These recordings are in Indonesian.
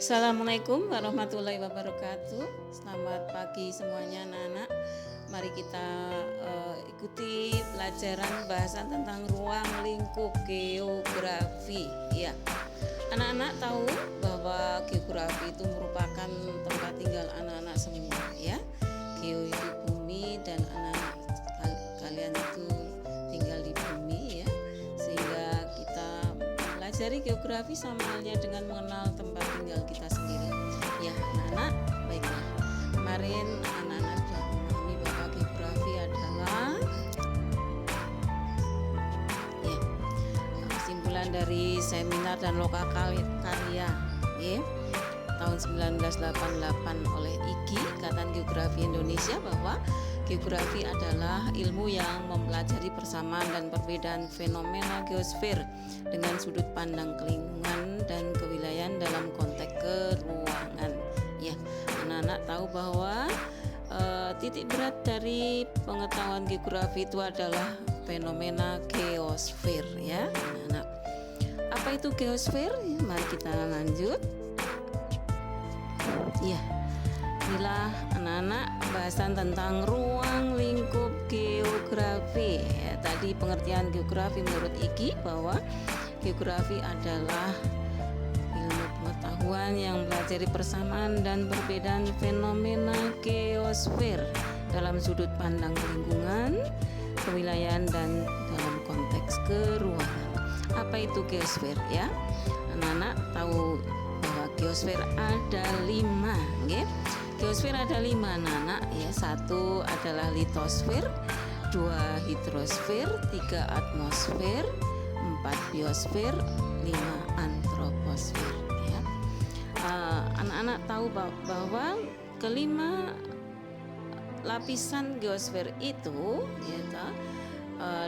Assalamualaikum warahmatullahi wabarakatuh. Selamat pagi semuanya anak-anak. Mari kita ikuti pelajaran bahasan tentang ruang lingkup geografi. Ya, anak-anak tahu bahwa geografi itu merupakan tempat tinggal anak-anak semua. Ya, geo itu bumi dan anak-anak kalian itu tinggal di bumi ya. Sehingga kita pelajari geografi sama halnya dengan mengenal tempat tinggal kita sendiri. Ya, anak-anak, baiklah. Kemarin anak-anak sudah memahami bahwa geografi adalah kesimpulan dari seminar dan loka karya tahun 1988 oleh IGI, Ikatan Geografi Indonesia, bahwa geografi adalah ilmu yang mempelajari persamaan dan perbedaan fenomena geosfer dengan sudut pandang lingkungan dan kewilayahan dalam konteks keruangan. Ya, anak-anak tahu bahwa titik berat dari pengetahuan geografi itu adalah fenomena geosfer ya, anak-anak. Apa itu geosfer? Mari kita lanjut. Ya, inilah anak-anak bahasan tentang ruang lingkup geografi. Ya, tadi pengertian geografi menurut IGI bahwa geografi adalah ilmu pengetahuan yang mempelajari persamaan dan perbedaan fenomena geosfer dalam sudut pandang lingkungan, kewilayahan dan dalam konteks keruangan. Apa itu geosfer ya? Anak-anak tahu bahwa geosfer ada 5, okay? Geosfer ada 5 anak-anak ya. 1 adalah litosfer, 2 hidrosfer, 3 atmosfer, 4 biosfer, 5 antroposfer ya. Anak-anak tahu bahwa kelima lapisan geosfer itu ya,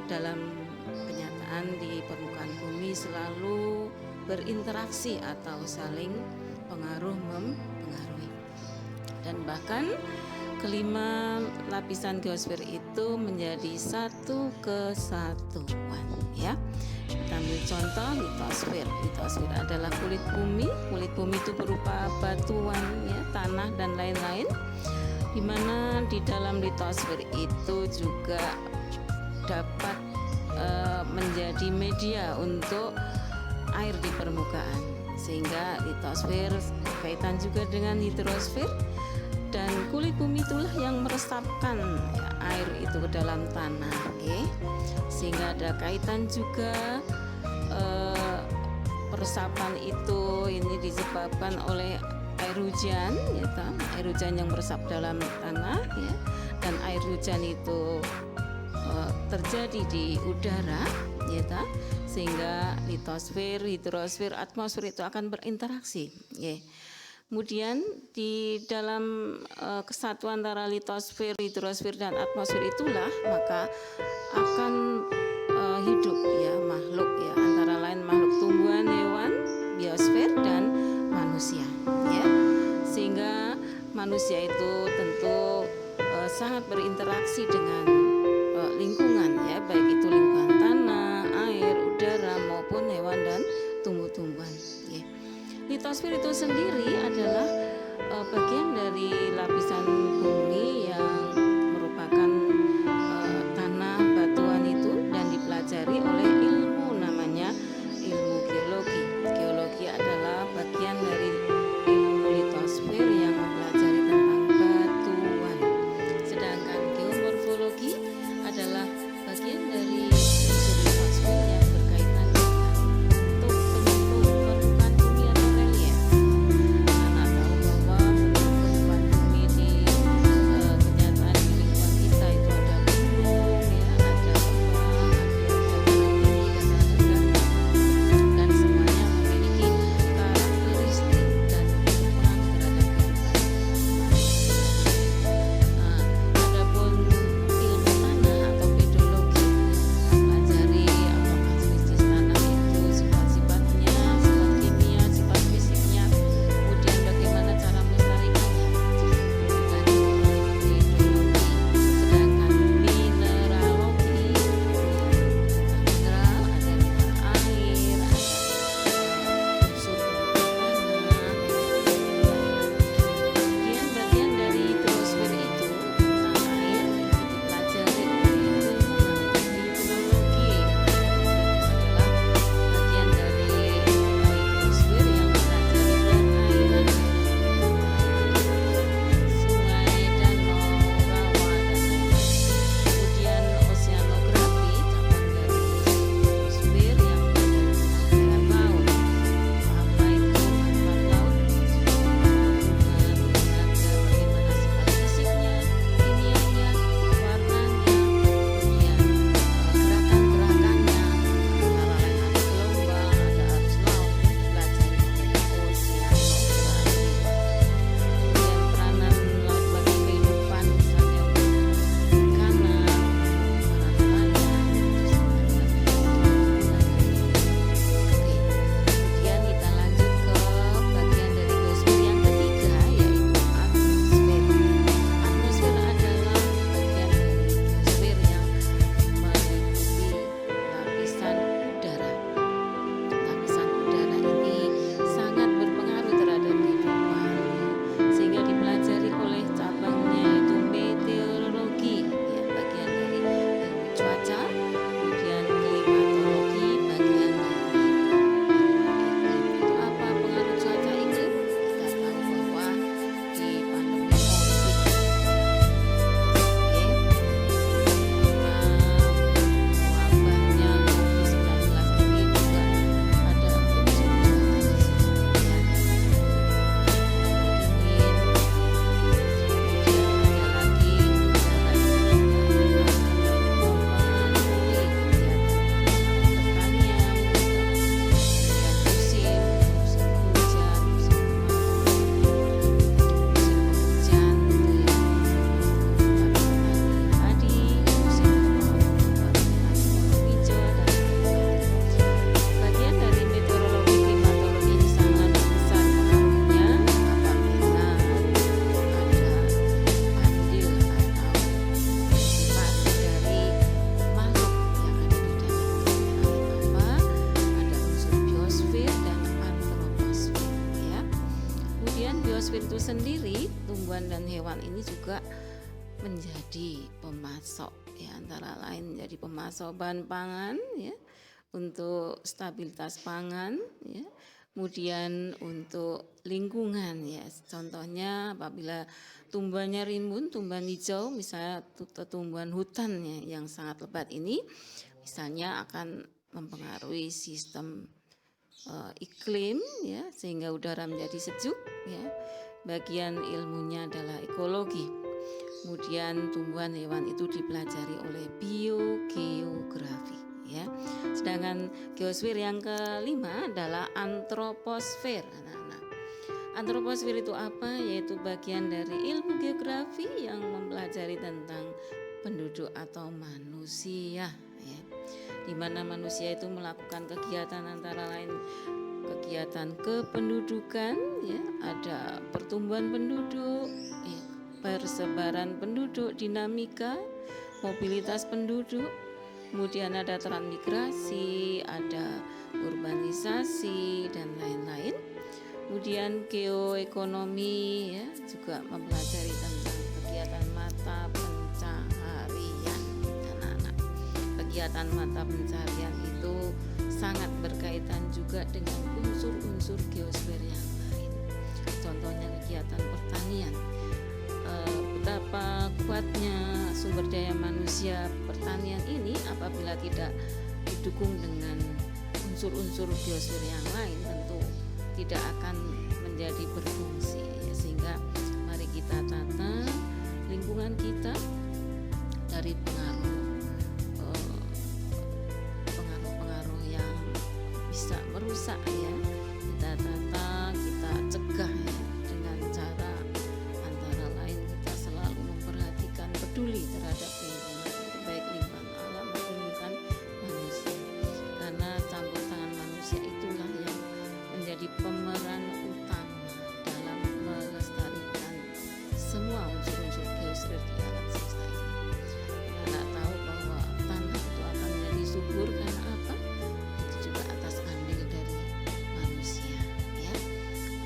dalam kenyataan di permukaan bumi selalu berinteraksi atau saling pengaruh mempengaruhi, dan bahkan kelima lapisan geosfer itu menjadi satu kesatuan ya. Kita ambil contoh litosfer. Litosfer adalah kulit bumi. Kulit bumi itu berupa batuan ya, tanah dan lain-lain, di mana di dalam litosfer itu juga dapat menjadi media untuk air di permukaan, sehingga litosfer berkaitan juga dengan hidrosfer, dan kulit bumi itulah yang meresapkan ya, air itu ke dalam tanah, sehingga ada kaitan juga peresapan itu ini disebabkan oleh air hujan ya, air hujan yang meresap dalam tanah ya, dan air hujan itu terjadi di udara ya, sehingga litosfer, hidrosfer, atmosfer itu akan berinteraksi ya. Kemudian di dalam kesatuan antara litosfer, hidrosfer dan atmosfer itulah maka akan hidup ya makhluk ya, antara lain makhluk tumbuhan, hewan, biosfer dan manusia ya. Sehingga manusia itu tentu sangat berinteraksi dengan lingkungan ya, baik itu lingkungan tanah, air, udara maupun hewan dan tumbuh-tumbuhan ya. Litosfer itu sendiri adalah bagian dari lapisan bumi yang merupakan tanah batuan itu, dan dipelajari oleh ilmu namanya ilmu geologi. Geologi adalah bagian dari ilmu litosfer yang mempelajari tentang batuan. Sedangkan geomorfologi adalah bagian dari litosfer yang berkaitan dengan bentuk permukaan bumi atau relief. Anak tahu bahwa bentuk permukaan bumi di kenyataan biosfer itu sendiri, tumbuhan dan hewan ini juga menjadi pemasok, ya, antara lain menjadi pemasok bahan pangan, ya, untuk stabilitas pangan, ya. Kemudian untuk lingkungan, ya, contohnya apabila tumbuhannya rimbun, tumbuhan hijau, misalnya tumbuhan hutan, ya, yang sangat lebat ini, misalnya akan mempengaruhi sistem iklim, ya, sehingga udara menjadi sejuk, ya. Bagian ilmunya adalah ekologi. Kemudian tumbuhan hewan itu dipelajari oleh biogeografi, ya. Sedangkan geosfer yang kelima adalah antroposfer. Antroposfer itu apa? Yaitu bagian dari ilmu geografi yang mempelajari tentang penduduk atau manusia, ya. Di mana manusia itu melakukan kegiatan antara lain kegiatan kependudukan, ya, ada pertumbuhan penduduk, ya, persebaran penduduk, dinamika, mobilitas penduduk, kemudian ada transmigrasi, ada urbanisasi dan lain-lain. Kemudian geoekonomi, ya, juga mempelajari tentang kegiatan mata pencaharian anak-anak. Kegiatan mata pencaharian itu sangat berkaitan juga dengan unsur-unsur geosfer yang lain. Contohnya kegiatan pertanian. Betapa kuatnya sumber daya manusia pertanian ini apabila tidak didukung dengan unsur-unsur geosfer yang lain, tentu tidak akan menjadi berfungsi, ya. Sehingga mari kita tata lingkungan kita dari pengaruh yang bisa merusak, ya. Kita tata, kita cegah, ya, dengan cara antara lain kita selalu memperhatikan, peduli terhadap lingkungan, baik lingkungan alam maupun lingkungan manusia. Karena campur tangan manusia itulah yang menjadi pemeran utama dalam melestarikan semua unsur-unsur geosfer di alam semesta ini. Anak tahu bahwa tanah itu akan menjadi subur karena apa? Itu juga atas andil dari manusia, ya.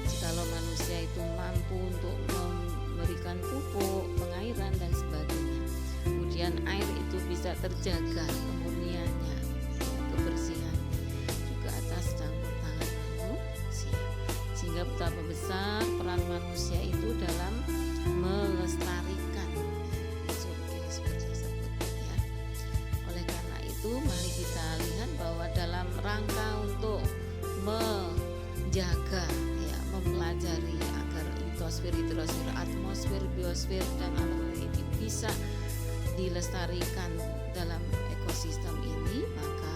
Jikalau manusia itu mampu untuk memberikan pupuk, pengairan dan sebagainya, kemudian air itu bisa terjaga kemurniannya, kebersihan, juga atas campur tangan manusia. Sehingga betapa besar peran manusia itu dalam melestarikan unsur geosfer tersebut, ya. Oleh karena itu mari kita lihat bahwa dalam rangka untuk menjaga, ya, mempelajari agar litosfer, hidrosfer, atmosfer, biosfer dan alam ini bisa dilestarikan dalam ekosistem ini, maka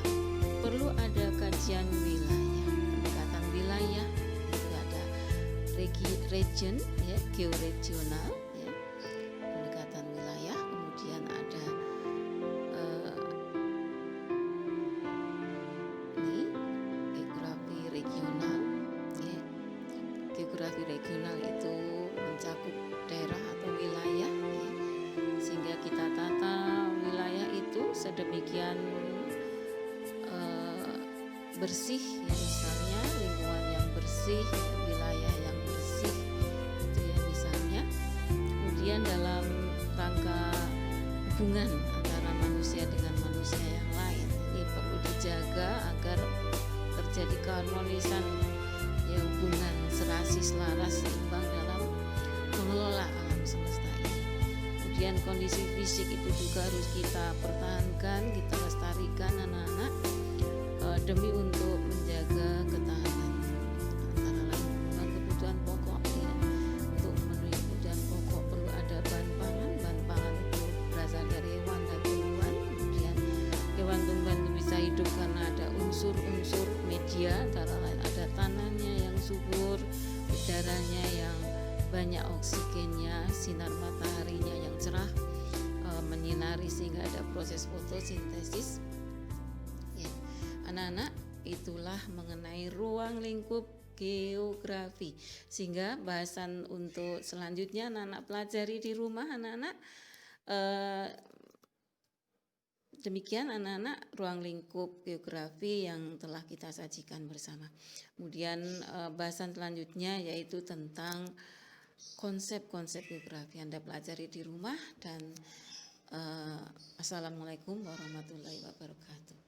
perlu ada kajian wilayah, pendekatan wilayah. Itu ada region, ya, georegional, ya, pendekatan wilayah. Kemudian ada geografi regional, ya. Geografi regional itu mencakup daerah atau wilayah, ya, sehingga kita tata wilayah itu sedemikian bersih, ya, misalnya lingkungan yang bersih, ya, wilayah yang bersih, itu, ya, misalnya. Kemudian dalam rangka hubungan antara manusia dengan manusia yang lain, ini perlu dijaga agar terjadi keharmonisan, ya, hubungan serasi, selaras, seimbang dalam mengelola alam semesta ini. Kemudian kondisi fisik itu juga harus kita pertahankan, kita lestarikan anak-anak, demi untuk menjaga ketahanan antara lain kebutuhan pokok, ya. Untuk memenuhi kebutuhan pokok perlu ada bahan pangan itu berasal dari hewan dan tumbuhan. Kemudian hewan tumbuhan itu bisa hidup karena ada unsur-unsur media, antara lain ada tanahnya yang subur, udaranya yang banyak oksigennya, sinar mataharinya yang cerah menyinari sehingga ada proses fotosintesis. Anak-anak, itulah mengenai ruang lingkup geografi. Sehingga bahasan untuk selanjutnya anak-anak pelajari di rumah, anak-anak. Demikian anak-anak ruang lingkup geografi yang telah kita sajikan bersama. Kemudian bahasan selanjutnya yaitu tentang konsep-konsep geografi Anda pelajari di rumah dan assalamualaikum warahmatullahi wabarakatuh.